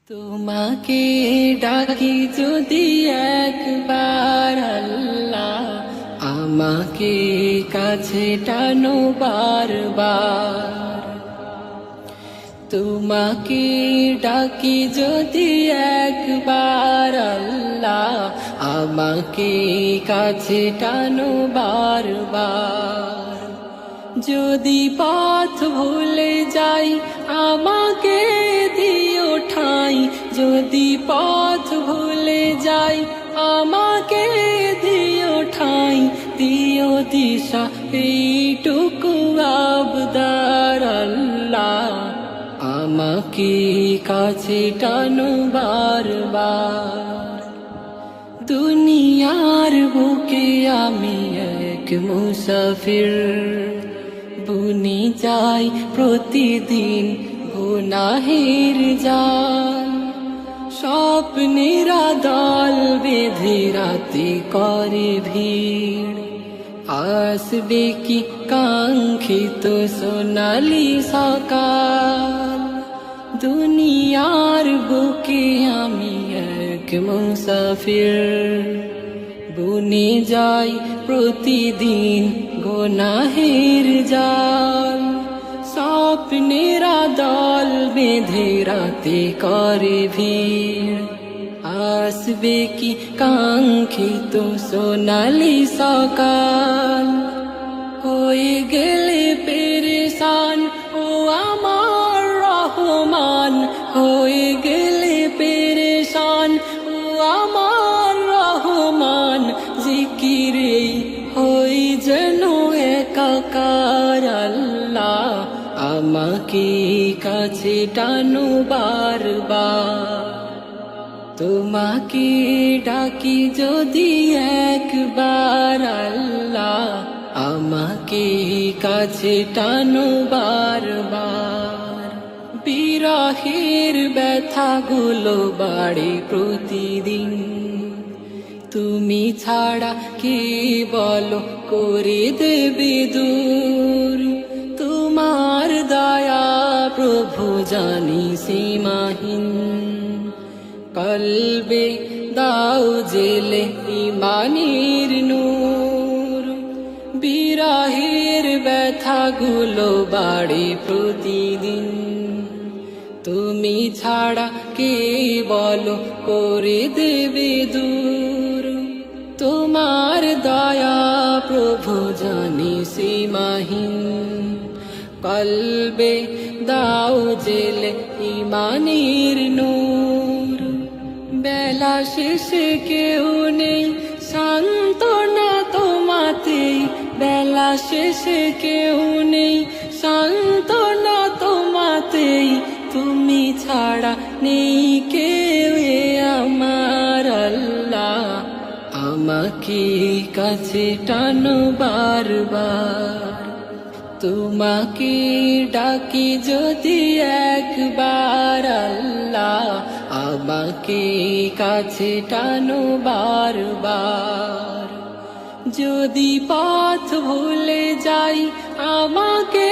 তোমাকে ডাকি যদি একবার আল্লাহ, আমাকে কাছে টানো বারবার। তোমাকে ডাকি যদি একবার আল্লাহ, আমাকে কাছে টানো বারবার। যদি পথ ভুলে যাই আমাকে দিও ঠাঁই, যদি পথ ভুলে যাই আমাকে দিও ঠাঁই, দিও দিশা এইটুকু আবদার আল্লাহ, আমাকে কাছে টানো বারবার। দুনিয়ার বুকে আমি এক মুসাফির, বুনি যাই প্রতিদিন গুনাহের জাল। স্বপ্নেরা দল বেঁধে রাতে করে ভিড়, আসবে কি কাঙ্ক্ষিত সোনালি সকাল। দুনিয়ার বুকে আমি এক মুসাফির, বুনে যাই প্রতিদিন গুনাহের জাল। স্বপ্নেরা দল বেঁধে রাতে করে ভিড়, আসবে কি কাঙ্ক্ষিত সোনালি সকাল। হয়ে গেলে পেরেশান ও আমার রহমান, হয়ে গেলে পেরেশান ও আমার রহমান। জিকিরে হই যেন একাকার আল্লাহ, আমাকে কাছে টানো বারবার। তোমাকে ডাকি যদি একবার আল্লাহ, আমাকে কাছে টানো বারবার। বিরহের ব্যথাগুলো বাড়ে প্রতিদিন, তুমি ছাড়া কে বলো করে দেবে দূর। তোমার দয়া প্রভু জানি সীমাহীন, কলবে দাও জেলে ইমানের নূর। বিরহের ব্যথাগুলো বাড়ে প্রতিদিন, তুমি ছাড়া কে বলো করে দেবে দূর। তোমার দয়া প্রভু জানি সীমাহীন, কলবে দাও জেলে ইমানের নূর। বেলা শেষে কেউ নেই সান্ত্বনা তোমাতেই, বেলা শেষে কেউ নেই সান্ত্বনা তোমাতেই। তুমি ছাড়া নেই কেউ আমার আল্লাহ, আমাকে কাছে টানো বারবার। তোমাকে ডাকি যদি একবার আল্লাহ, আমাকে কাছে টানো বারবার। যদি পথ ভুলে যাই আমাকে